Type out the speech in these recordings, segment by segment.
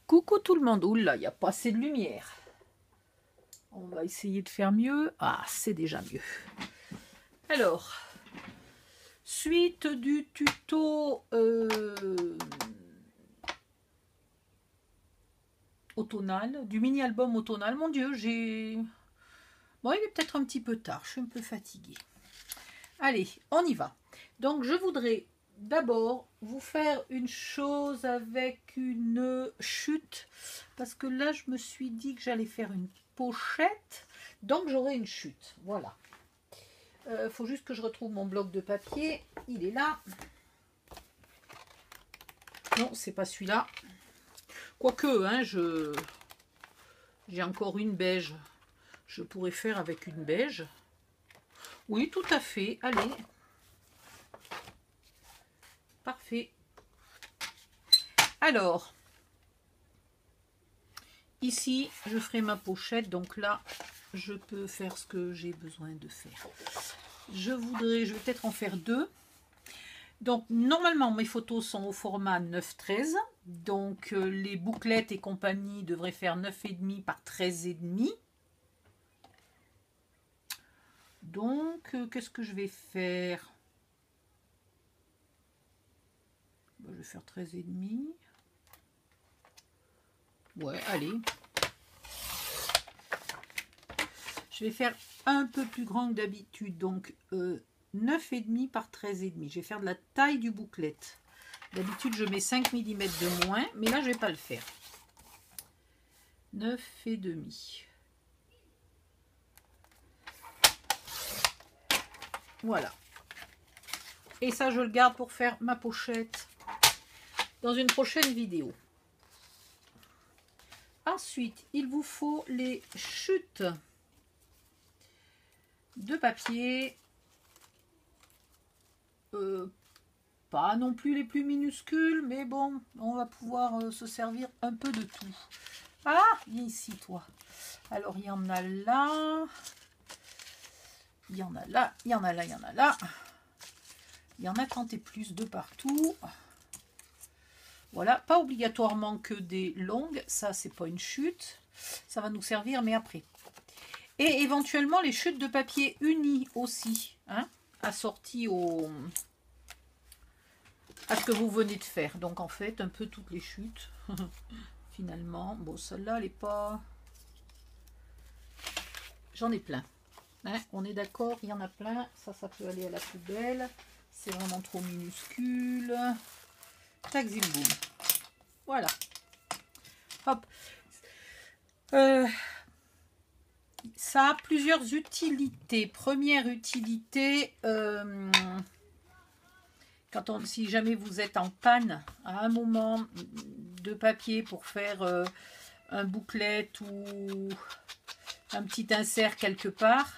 Coucou tout le monde. Oula, il n'y a pas assez de lumière. On va essayer de faire mieux. Ah, c'est déjà mieux. Alors, suite du tuto automnal, du mini-album automnal. Mon Dieu, j'ai... Bon, il est peut-être un petit peu tard. Je suis un peu fatiguée. Allez, on y va. Donc, je voudrais d'abord vous faire une chose avec une chute. Parce que là, je me suis dit que j'allais faire une pochette. Donc, j'aurai une chute. Voilà. Faut juste que je retrouve mon bloc de papier. Il est là. Non, c'est pas celui-là. Quoique, hein, j'ai encore une beige. Je pourrais faire avec une beige. Oui, tout à fait. Allez. Parfait. Alors, ici, je ferai ma pochette. Donc là, je peux faire ce que j'ai besoin de faire. Je vais peut-être en faire deux. Donc, normalement, mes photos sont au format 9-13. Donc, les bouclettes et compagnie devraient faire 9,5 par 13,5. Donc, qu'est-ce que je vais faire? Je vais faire 13,5. Ouais, allez. Je vais faire un peu plus grand que d'habitude. Donc, 9,5 par 13,5. Je vais faire de la taille du bouclette. D'habitude, je mets 5 mm de moins, mais là, je ne vais pas le faire. 9,5. Voilà. Et ça, je le garde pour faire ma pochette dans une prochaine vidéo. Ensuite, il vous faut les chutes de papier. Pas non plus les plus minuscules, mais bon, on va pouvoir se servir un peu de tout. Ah, viens ici, toi. Alors, il y en a là. Il y en a là, il y en a là, il y en a là. Il y en a tant et plus de partout. Voilà, pas obligatoirement que des longues. Ça, c'est pas une chute. Ça va nous servir, mais après. Et éventuellement, les chutes de papier unies aussi. Hein, assorties à ce que vous venez de faire. Donc, en fait, un peu toutes les chutes. Finalement. Bon, celle-là, elle n'est pas... J'en ai plein. Hein, on est d'accord, il y en a plein. Ça peut aller à la poubelle. C'est vraiment trop minuscule. Tac, zim, boum. Voilà. Hop. Ça a plusieurs utilités. Première utilité, si jamais vous êtes en panne à un moment de papier pour faire un bouclette ou un petit insert quelque part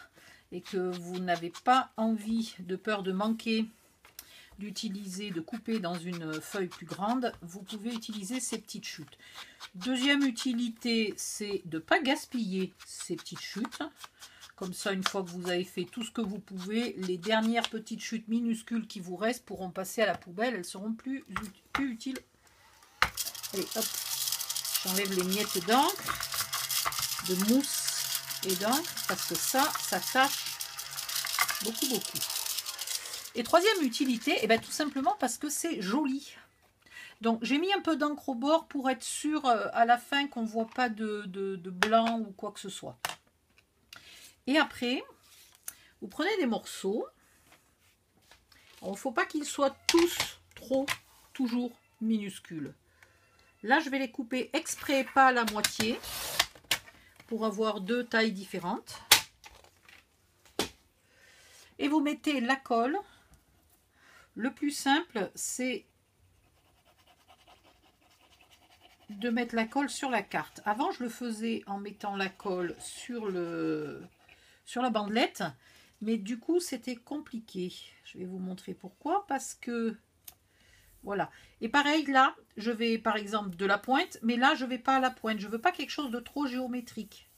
et que vous n'avez pas envie, de peur de manquer, d'utiliser, de couper dans une feuille plus grande, vous pouvez utiliser ces petites chutes. Deuxième utilité, c'est de ne pas gaspiller ces petites chutes. Comme ça, une fois que vous avez fait tout ce que vous pouvez, les dernières petites chutes minuscules qui vous restent pourront passer à la poubelle. Elles seront plus utiles. Allez, hop, j'enlève les miettes d'encre, de mousse et d'encre, parce que ça tâche beaucoup. Et troisième utilité, eh bien, tout simplement parce que c'est joli. Donc j'ai mis un peu d'encre au bord pour être sûr à la fin qu'on ne voit pas de blanc ou quoi que ce soit. Et après, vous prenez des morceaux. Il ne faut pas qu'ils soient tous toujours minuscules. Là, je vais les couper exprès, pas à la moitié, pour avoir deux tailles différentes. Et vous mettez la colle. Le plus simple, c'est de mettre la colle sur la carte. Avant, je le faisais en mettant la colle sur la bandelette, mais du coup, c'était compliqué. Je vais vous montrer pourquoi, parce que voilà. Et pareil, là, je vais par exemple de la pointe, mais là, je ne vais pas à la pointe. Je ne veux pas quelque chose de trop géométrique.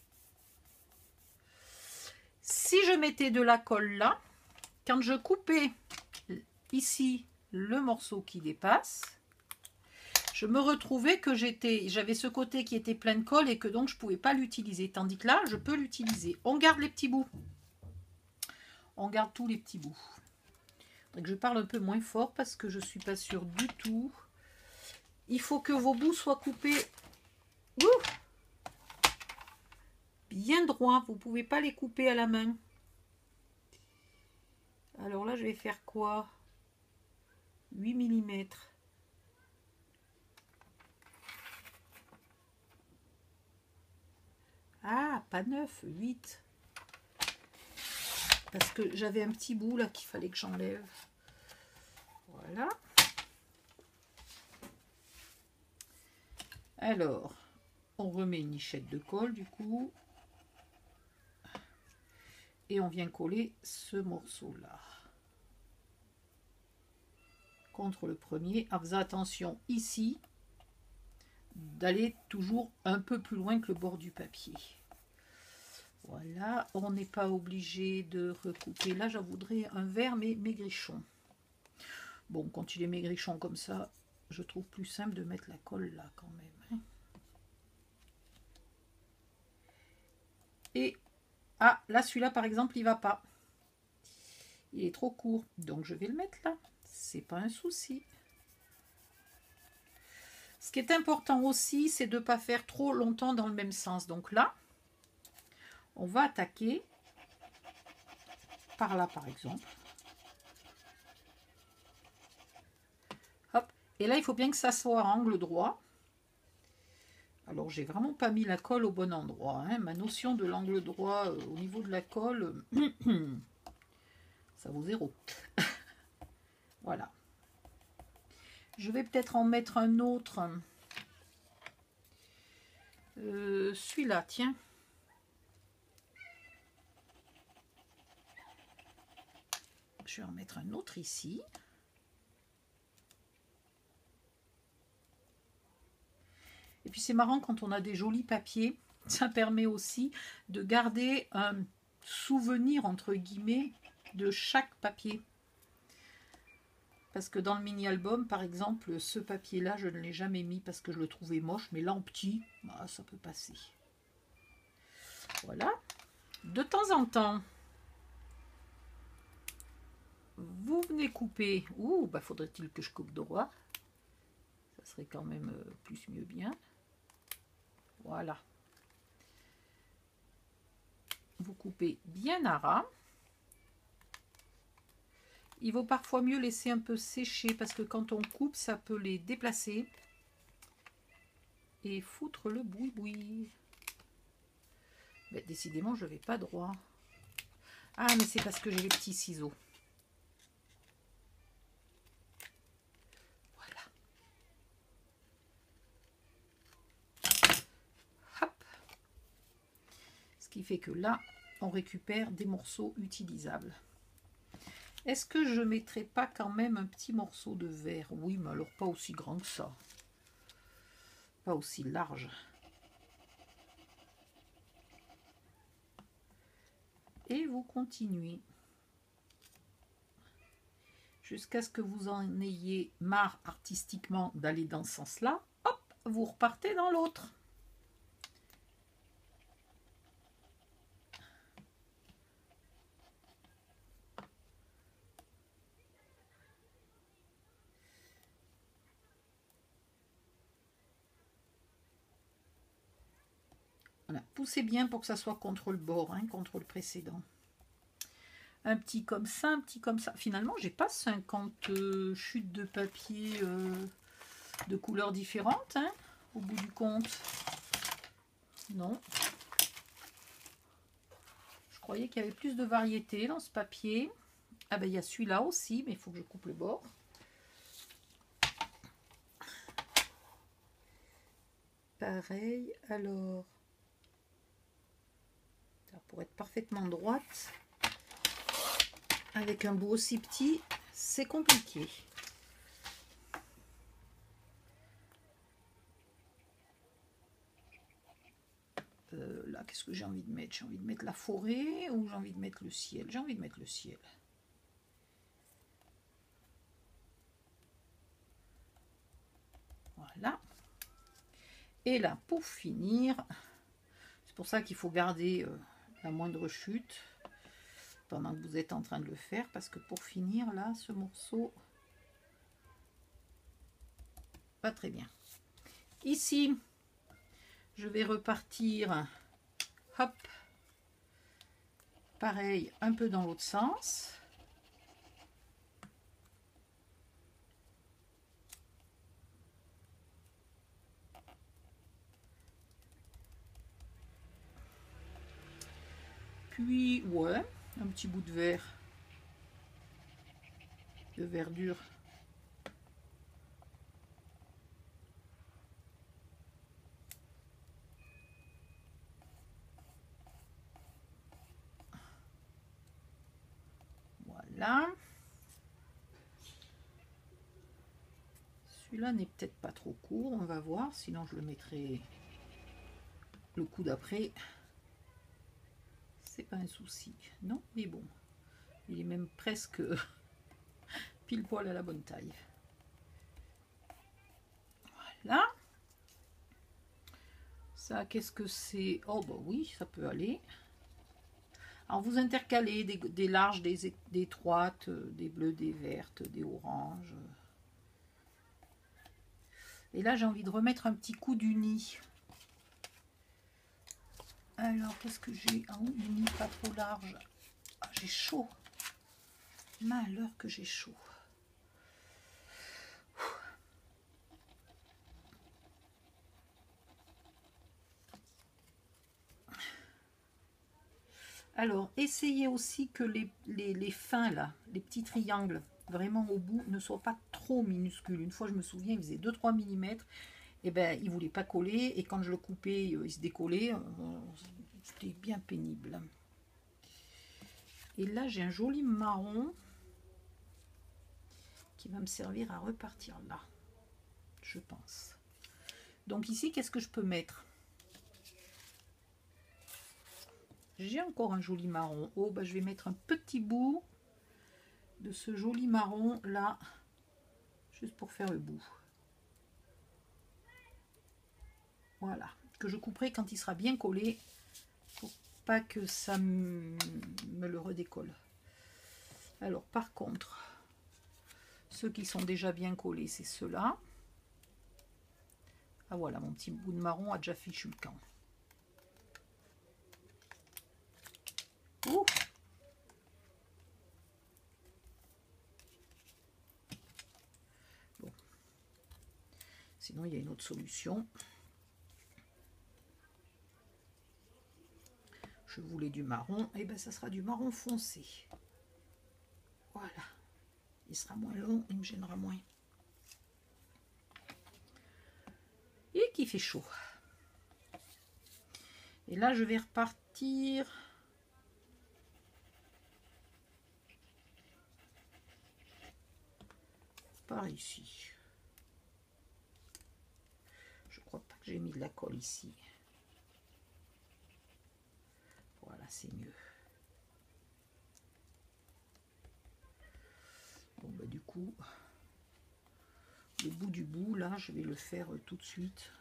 Si je mettais de la colle là, quand je coupais ici le morceau qui dépasse, je me retrouvais que j'avais ce côté qui était plein de colle et que donc je ne pouvais pas l'utiliser. Tandis que là, je peux l'utiliser. On garde les petits bouts. On garde tous les petits bouts. Donc je parle un peu moins fort parce que je ne suis pas sûre du tout. Il faut que vos bouts soient coupés bien droits. Vous ne pouvez pas les couper à la main. Alors là, je vais faire quoi? 8 mm. Ah, pas 9, 8. Parce que j'avais un petit bout là qu'il fallait que j'enlève. Voilà. Alors, on remet une nichette de colle du coup. Et on vient coller ce morceau-là contre le premier, en faisant attention ici d'aller toujours un peu plus loin que le bord du papier. Voilà, on n'est pas obligé de recouper. Là, j'en voudrais un vert, mais maigrichon. Bon, quand il est maigrichon comme ça, je trouve plus simple de mettre la colle là quand même. Et, ah, là, celui-là, par exemple, il va pas. Il est trop court, donc je vais le mettre là. C'est pas un souci. Ce qui est important aussi, c'est de ne pas faire trop longtemps dans le même sens. Donc là, on va attaquer par là, par exemple. Hop. Et là, il faut bien que ça soit à angle droit. Alors, j'ai vraiment pas mis la colle au bon endroit. Hein. Ma notion de l'angle droit au niveau de la colle, ça vaut 0. Voilà. Je vais peut-être en mettre un autre. Celui-là, tiens. Je vais en mettre un autre ici. Et puis c'est marrant quand on a des jolis papiers, ça permet aussi de garder un souvenir entre guillemets de chaque papier. Parce que dans le mini-album, par exemple, ce papier-là, je ne l'ai jamais mis parce que je le trouvais moche, mais là en petit, bah, ça peut passer. Voilà. De temps en temps, vous venez couper. Ouh, bah faudrait-il que je coupe droit. Ça serait quand même plus mieux bien. Voilà. Vous coupez bien à ras. Il vaut parfois mieux laisser un peu sécher parce que quand on coupe, ça peut les déplacer et foutre le boui-boui. Mais décidément, je ne vais pas droit. Ah, mais c'est parce que j'ai les petits ciseaux. Voilà. Hop. Ce qui fait que là, on récupère des morceaux utilisables. Est-ce que je ne mettrai pas quand même un petit morceau de verre? Oui, mais alors pas aussi grand que ça. Pas aussi large. Et vous continuez. Jusqu'à ce que vous en ayez marre artistiquement d'aller dans ce sens-là. Hop, vous repartez dans l'autre. Voilà, poussez bien pour que ça soit contre le bord, hein, contre le précédent. Un petit comme ça, un petit comme ça. Finalement, j'ai pas 50 chutes de papier de couleurs différentes, hein, au bout du compte. Non. Je croyais qu'il y avait plus de variété dans ce papier. Ah ben, il y a celui-là aussi, mais il faut que je coupe le bord. Pareil, alors... Pour être parfaitement droite, avec un bout aussi petit, c'est compliqué. Là, qu'est-ce que j'ai envie de mettre? J'ai envie de mettre la forêt ou j'ai envie de mettre le ciel? J'ai envie de mettre le ciel. Voilà. Et là, pour finir, c'est pour ça qu'il faut garder la moindre chute pendant que vous êtes en train de le faire, parce que pour finir, là, ce morceau, pas très bien. Ici, je vais repartir, hop, pareil, un peu dans l'autre sens. Puis, ouais, un petit bout de verre, de verdure. Voilà. Celui-là n'est peut-être pas trop court, on va voir, sinon je le mettrai le coup d'après. C'est pas un souci. Non, mais bon. Il est même presque pile poil à la bonne taille. Voilà. Ça, qu'est-ce que c'est? Oh, bah oui, ça peut aller. Alors, vous intercalez des larges, des étroites, des bleues, des vertes, des oranges. Et là, j'ai envie de remettre un petit coup d'uni. Alors, qu'est-ce que j'ai? Ah, uni pas trop large. Ah, j'ai chaud. Malheur que j'ai chaud. Alors, essayez aussi que les fins, là, les petits triangles, vraiment au bout, ne soient pas trop minuscules. Une fois, je me souviens, il faisait 2-3 mm. Et ben, il ne voulait pas coller. Et quand je le coupais, il se décollait. C'était bien pénible. Et là, j'ai un joli marron qui va me servir à repartir là, je pense. Donc ici, qu'est-ce que je peux mettre? J'ai encore un joli marron. Oh, bah, je vais mettre un petit bout de ce joli marron là, juste pour faire le bout. Voilà, que je couperai quand il sera bien collé, pour pas que ça me le redécolle. Alors par contre, ceux qui sont déjà bien collés, c'est ceux-là. Ah voilà, mon petit bout de marron a déjà fichu le camp. Ouh. Bon. Sinon, il y a une autre solution. Je voulais du marron, et ben ça sera du marron foncé. Voilà. Il sera moins long, il me gênera moins. Et qui fait chaud. Et là, je vais repartir. Par ici. Je crois pas que j'ai mis de la colle ici. Voilà, c'est mieux. Bon, bah du coup, le bout du bout, là, je vais le faire tout de suite.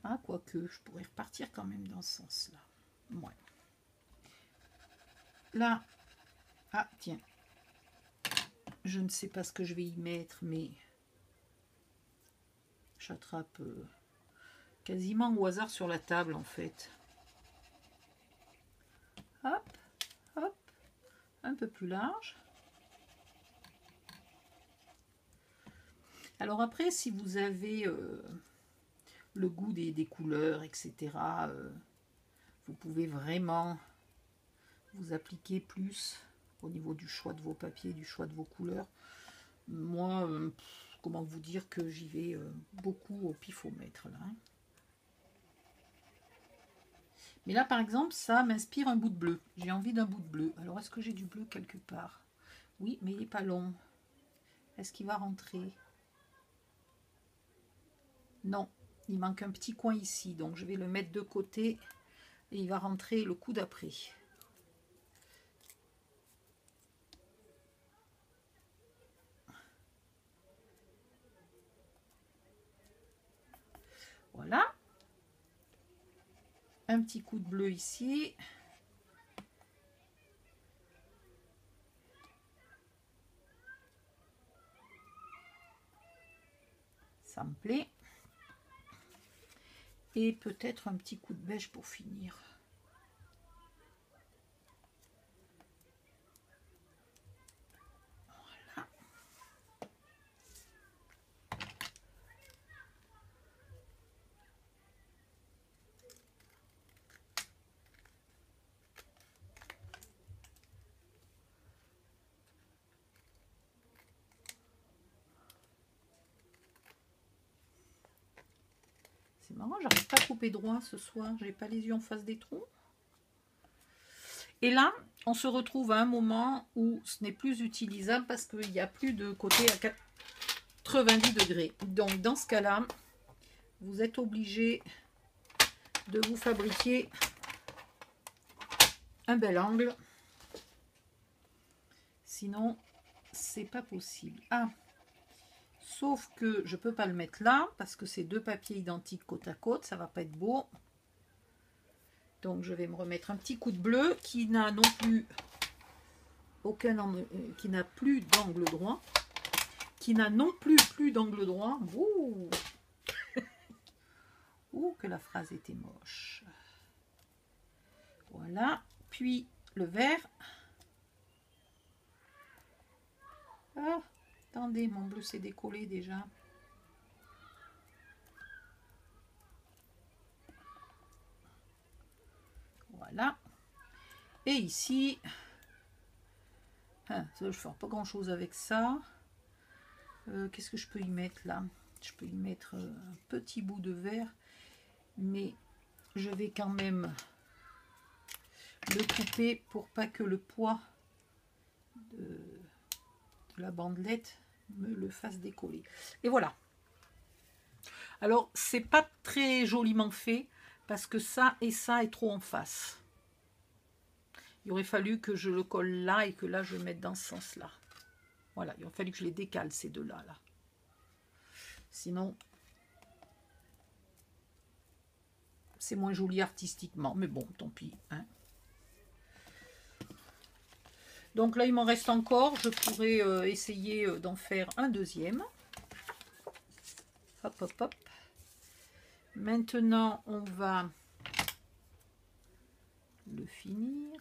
Ah, quoique, je pourrais repartir quand même dans ce sens-là. Ouais. Là, ah, tiens. Je ne sais pas ce que je vais y mettre, mais j'attrape quasiment au hasard sur la table, en fait. Hop, hop, un peu plus large. Alors après, si vous avez le goût des couleurs, etc., vous pouvez vraiment vous appliquer plus au niveau du choix de vos papiers, du choix de vos couleurs. Moi, comment vous dire que j'y vais beaucoup au pifomètre là. Hein. Mais là, par exemple, ça m'inspire un bout de bleu. J'ai envie d'un bout de bleu. Alors, est-ce que j'ai du bleu quelque part? Oui, mais il n'est pas long. Est-ce qu'il va rentrer? Non, il manque un petit coin ici. Donc, je vais le mettre de côté et il va rentrer le coup d'après. un petit coup de bleu ici. Ça me plaît. Et peut-être un petit coup de beige pour finir. Voilà. C'est marrant, j'arrive pas à couper droit ce soir. J'ai pas les yeux en face des trous. Et là, on se retrouve à un moment où ce n'est plus utilisable parce qu'il n'y a plus de côté à 90 degrés. Donc, dans ce cas-là, vous êtes obligé de vous fabriquer un bel angle. Sinon, c'est pas possible. Ah, sauf que je peux pas le mettre là parce que c'est deux papiers identiques côte à côte. Ça va pas être beau. Donc, je vais me remettre un petit coup de bleu qui n'a non plus aucun angle, qui n'a plus d'angle droit. Qui n'a non plus d'angle droit. Ouh. Ouh, que la phrase était moche. Voilà. Puis le vert. Ah, attendez, mon bleu s'est décollé déjà. Voilà. Et ici, hein, ça, je ne fais pas grand chose avec ça. Qu'est-ce que je peux y mettre là? Je peux y mettre un petit bout de vert, mais je vais quand même le couper pour pas que le poids de la bandelette me le fasse décoller. Et voilà. Alors, c'est pas très joliment fait parce que ça et ça est trop en face. Il aurait fallu que je le colle là et que là je le mette dans ce sens-là. Voilà, il aurait fallu que je les décale ces deux-là. Là. Sinon, c'est moins joli artistiquement. Mais bon, tant pis. Hein. Donc là, il m'en reste encore. Je pourrais essayer d'en faire un deuxième. Hop, hop, hop. Maintenant, on va le finir.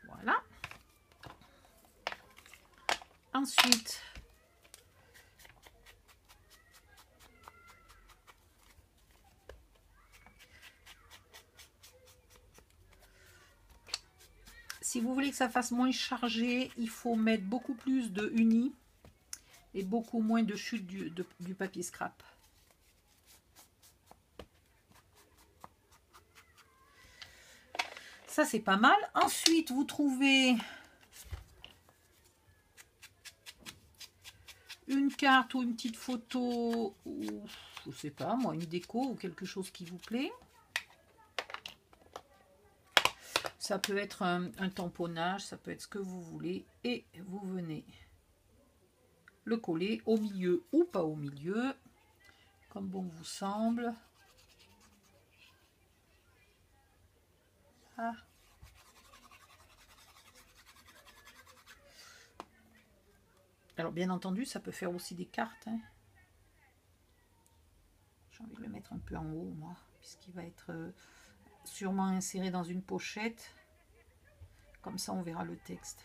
Voilà. Ensuite, si vous voulez que ça fasse moins chargé, il faut mettre beaucoup plus de uni et beaucoup moins de chute du papier scrap. Ça, c'est pas mal. Ensuite, vous trouvez une carte ou une petite photo, ou je sais pas, moi, une déco ou quelque chose qui vous plaît. Ça peut être un tamponnage, ça peut être ce que vous voulez. Et vous venez le coller au milieu ou pas au milieu, comme bon vous semble. Ah. Alors, bien entendu, ça peut faire aussi des cartes. Hein. J'ai envie de le mettre un peu en haut, moi, puisqu'il va être sûrement inséré dans une pochette. Comme ça, on verra le texte.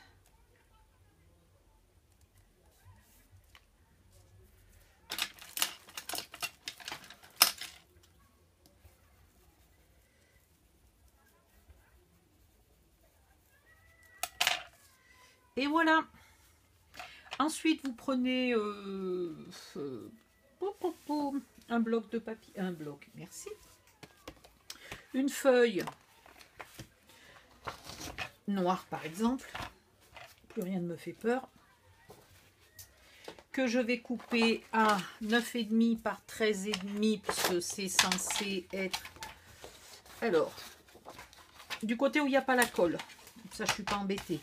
Et voilà. Ensuite, vous prenez un bloc de papier, merci. Une feuille noire, par exemple. Plus rien ne me fait peur. Que je vais couper à 9,5 par 13,5 parce que c'est censé être... Alors, du côté où il n'y a pas la colle. Comme ça, je ne suis pas embêtée.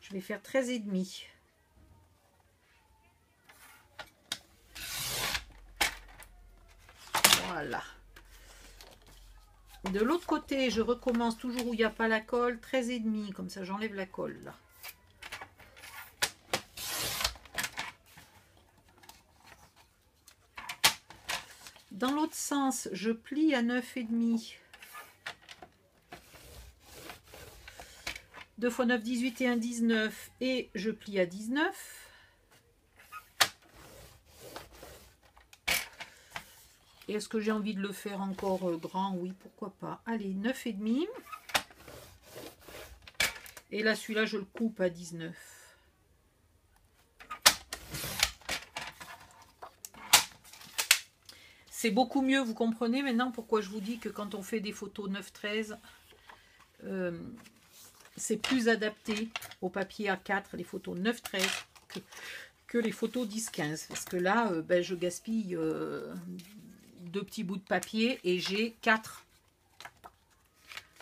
Je vais faire 13,5. Voilà. De l'autre côté, je recommence toujours où il n'y a pas la colle, 13,5. Comme ça, j'enlève la colle là. Dans l'autre sens, je plie à 9,5. 2 x 9, 18 et 1, 19. Et je plie à 19. Et est-ce que j'ai envie de le faire encore grand? Oui, pourquoi pas. Allez, 9,5. Et là, celui-là, je le coupe à 19. C'est beaucoup mieux, vous comprenez maintenant pourquoi je vous dis que quand on fait des photos 9-13, c'est plus adapté au papier A4, les photos 9-13, que les photos 10-15. Parce que là, ben, je gaspille 2 petits bouts de papier et j'ai 4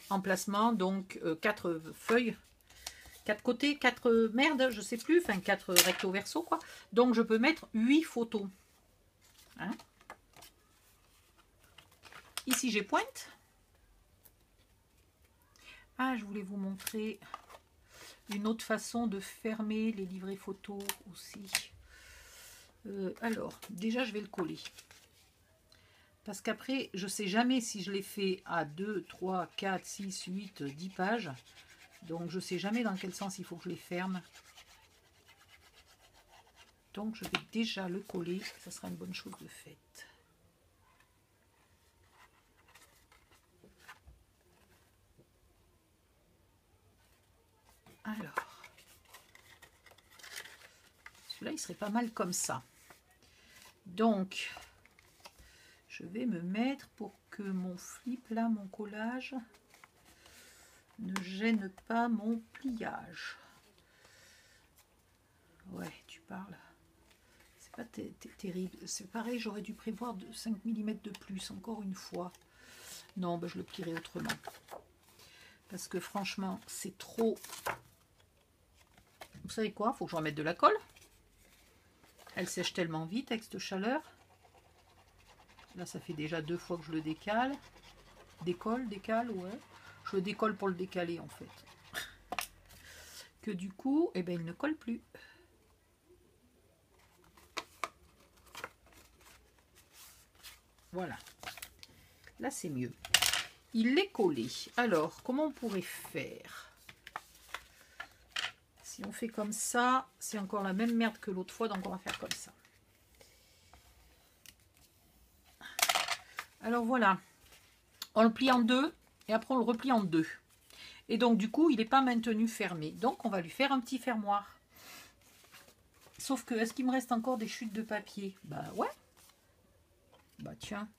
emplacements, donc 4 feuilles, 4 côtés, 4 merdes, je sais plus, enfin 4 recto verso quoi. Donc je peux mettre 8 photos. Hein? Ici j'ai pointe. Ah, je voulais vous montrer une autre façon de fermer les livrets photos aussi. Alors, déjà je vais le coller. Parce qu'après, je ne sais jamais si je l'ai fait à 2, 3, 4, 6, 8, 10 pages. Donc je ne sais jamais dans quel sens il faut que je les ferme. Donc je vais déjà le coller. Ça sera une bonne chose de faite. Alors, celui-là, il serait pas mal comme ça. Donc, je vais me mettre pour que mon flip, là, mon collage, ne gêne pas mon pliage. Ouais, tu parles. C'est pas terrible. C'est pareil, j'aurais dû prévoir de 5 mm de plus, encore une fois. Non, ben, je le plierai autrement. Parce que franchement, c'est trop... Vous savez quoi? Il faut que je remette de la colle. Elle sèche tellement vite avec cette chaleur. Là, ça fait déjà 2 fois que je le décale. Décale, ouais. Je le décolle pour le décaler, en fait. Que du coup, eh ben, il ne colle plus. Voilà. Là, c'est mieux. Il est collé. Alors, comment on pourrait faire? Si on fait comme ça, c'est encore la même merde que l'autre fois, donc on va faire comme ça. Alors voilà, on le plie en deux et après on le replie en deux. Et donc du coup, il n'est pas maintenu fermé. Donc on va lui faire un petit fermoir. Sauf que, est-ce qu'il me reste encore des chutes de papier? Bah ouais. Bah tiens,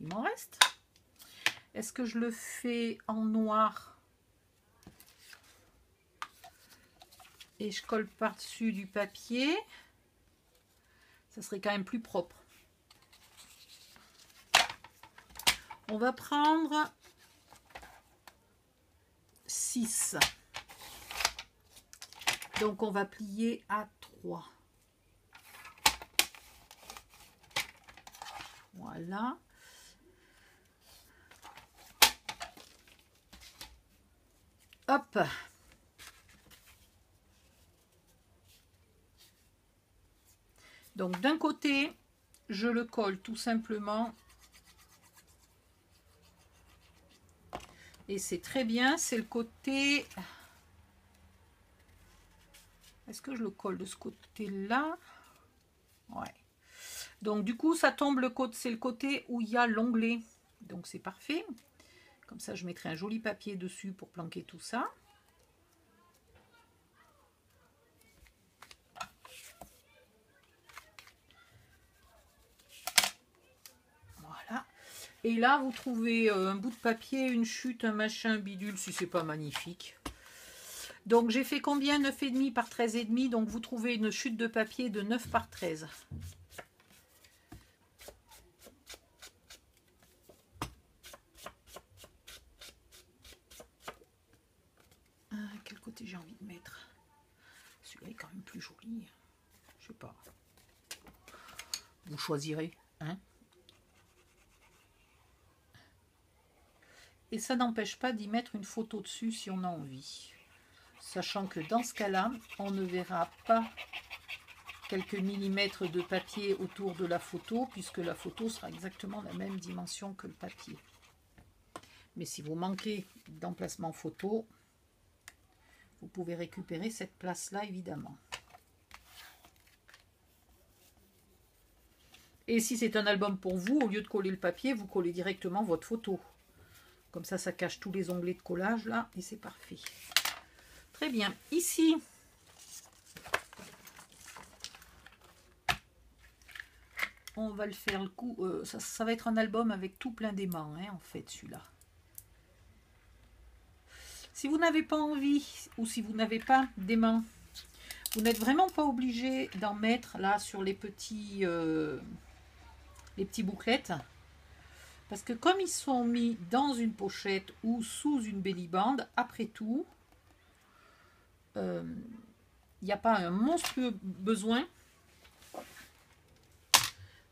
il m'en reste. Est-ce que je le fais en noir? Et je colle par-dessus du papier, ça serait quand même plus propre. On va prendre 6. Donc on va plier à 3. Voilà. Hop. Donc d'un côté, je le colle tout simplement. Et c'est très bien, c'est le côté... Est-ce que je le colle de ce côté-là? Ouais. Donc du coup, ça tombe le côté, c'est le côté où il y a l'onglet. Donc c'est parfait. Comme ça, je mettrai un joli papier dessus pour planquer tout ça. Voilà. Et là, vous trouvez un bout de papier, une chute, un machin, bidule, si c'est pas magnifique. Donc, j'ai fait combien? 9,5 par 13,5. Donc, vous trouvez une chute de papier de 9 par 13. j'ai envie de mettre? Celui-là est quand même plus joli. Je sais pas. Vous choisirez, hein? Et ça n'empêche pas d'y mettre une photo dessus si on a envie. Sachant que dans ce cas-là, on ne verra pas quelques millimètres de papier autour de la photo, puisque la photo sera exactement la même dimension que le papier. Mais si vous manquez d'emplacement photo, vous pouvez récupérer cette place-là, évidemment. Et si c'est un album pour vous, au lieu de coller le papier, vous collez directement votre photo. Comme ça, ça cache tous les onglets de collage, là, et c'est parfait. Très bien. Ici, on va le faire le coup. Ça va être un album avec tout plein d'aimants, hein, en fait, celui-là. Si vous n'avez pas envie, ou si vous n'avez pas d'aimants, vous n'êtes vraiment pas obligé d'en mettre là sur les petits bouclettes. Parce que comme ils sont mis dans une pochette ou sous une bellyband, après tout, il n'y a pas un monstrueux besoin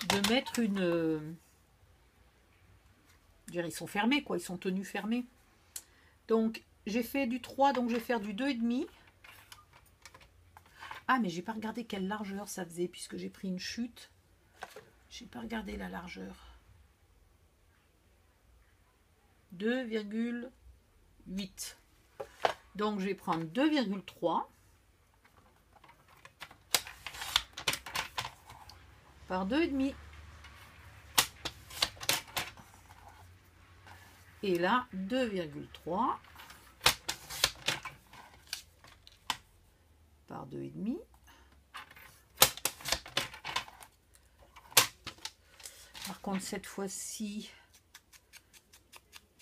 de mettre une... ils sont fermés, quoi, ils sont tenus fermés. Donc, j'ai fait du 3, donc je vais faire du 2,5. Ah, mais j'ai pas regardé quelle largeur ça faisait, puisque j'ai pris une chute. J'ai pas regardé la largeur. 2,8. Donc, je vais prendre 2,3 par 2,5. Et là, 2,3 par 2,5. Par contre, cette fois-ci,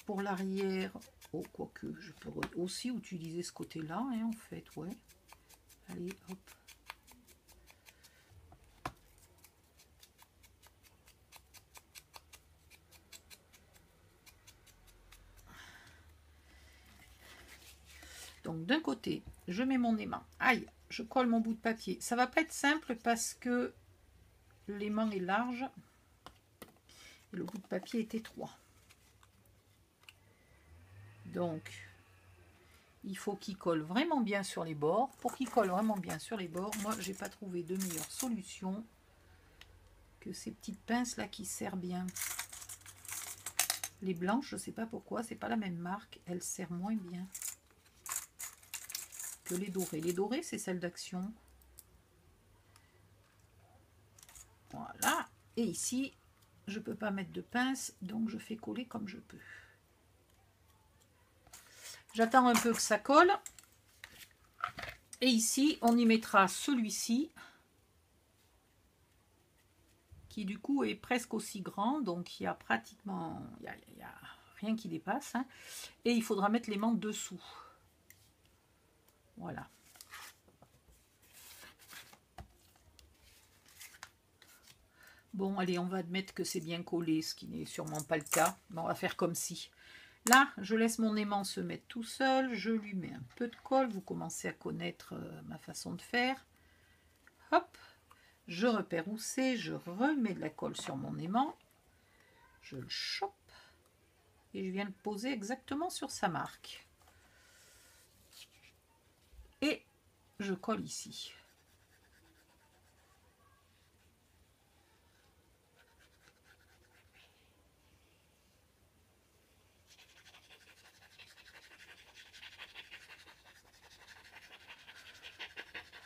pour l'arrière, oh, quoique, je peux aussi utiliser ce côté-là, hein, en fait, ouais. Allez, hop. Donc, d'un côté, je mets mon aimant. Aïe, je colle mon bout de papier. Ça va pas être simple parce que l'aimant est large et le bout de papier est étroit. Donc, il faut qu'il colle vraiment bien sur les bords. Pour qu'il colle vraiment bien sur les bords, moi, j'ai pas trouvé de meilleure solution que ces petites pinces là qui serrent bien. Les blanches, je sais pas pourquoi, c'est pas la même marque, elles serrent moins bien que les dorées. Les dorées, c'est celle d'Action. Voilà. Et ici, je peux pas mettre de pince, donc je fais coller comme je peux. J'attends un peu que ça colle. Et ici, on y mettra celui-ci, qui du coup est presque aussi grand, donc il y a pratiquement, il y a rien qui dépasse, hein. Et il faudra mettre l'aimant dessous. Voilà. Bon, allez, on va admettre que c'est bien collé, ce qui n'est sûrement pas le cas. Mais on va faire comme si. Là, je laisse mon aimant se mettre tout seul. Je lui mets un peu de colle. Vous commencez à connaître ma façon de faire. Hop, je repère où c'est. Je remets de la colle sur mon aimant. Je le chope. Et je viens le poser exactement sur sa marque. Et je colle ici.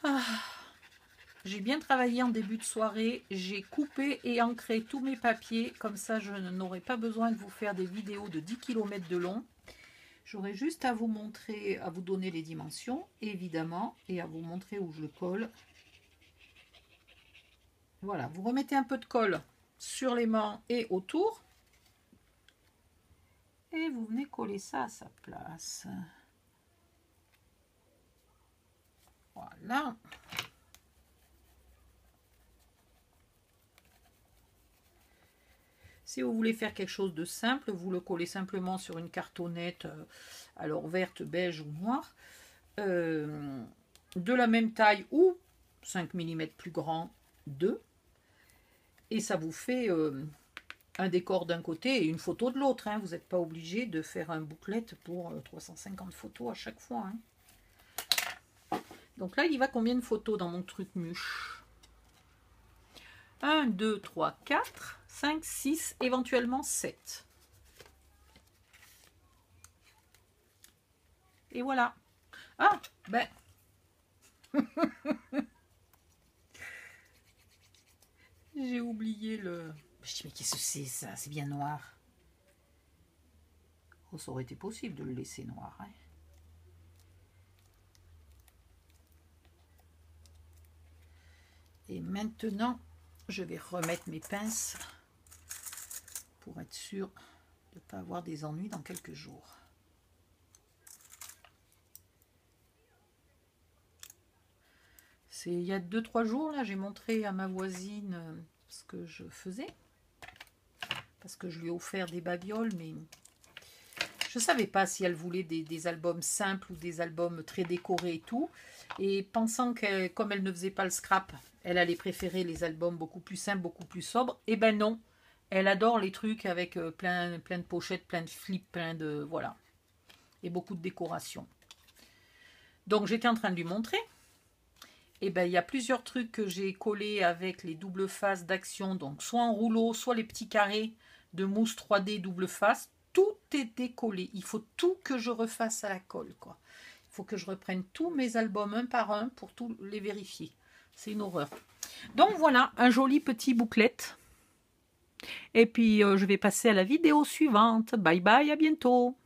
Ah, j'ai bien travaillé en début de soirée, j'ai coupé et ancré tous mes papiers, comme ça je n'aurai pas besoin de vous faire des vidéos de 10 km de long. J'aurai juste à vous montrer, à vous donner les dimensions, évidemment, et à vous montrer où je le colle. Voilà, vous remettez un peu de colle sur l'aimant et autour, et vous venez coller ça à sa place. Voilà. Si vous voulez faire quelque chose de simple, vous le collez simplement sur une cartonnette, alors verte, beige ou noire. de la même taille ou 5 mm plus grand, 2. Et ça vous fait un décor d'un côté et une photo de l'autre. Hein. Vous n'êtes pas obligé de faire un booklet pour 350 photos à chaque fois. Hein. Donc là, il y va combien de photos dans mon truc mûche? 1, 2, 3, 4, 5, 6, éventuellement 7. Et voilà. Ah, ben... J'ai oublié le... Je dis, mais qu'est-ce que c'est ça? C'est bien noir. Oh, ça aurait été possible de le laisser noir. Hein. Et maintenant, je vais remettre mes pinces pour être sûr de ne pas avoir des ennuis dans quelques jours. C'est il y a 2-3 jours, là, j'ai montré à ma voisine ce que je faisais. Parce que je lui ai offert des babioles, mais je ne savais pas si elle voulait des albums simples ou des albums très décorés et tout. Et pensant que, comme elle ne faisait pas le scrap, elle allait préférer les albums beaucoup plus simples, beaucoup plus sobres. Eh ben non, elle adore les trucs avec plein de pochettes, plein de flips, plein de... Voilà. Et beaucoup de décoration. Donc j'étais en train de lui montrer. Et ben il y a plusieurs trucs que j'ai collés avec les doubles faces d'Action. Donc soit en rouleau, soit les petits carrés de mousse 3D double face. Tout est décollé. Il faut tout que je refasse à la colle, quoi. Il faut que je reprenne tous mes albums un par un pour tous les vérifier. C'est une horreur. Donc voilà, un joli petit booklet. Et puis je vais passer à la vidéo suivante. Bye bye, à bientôt.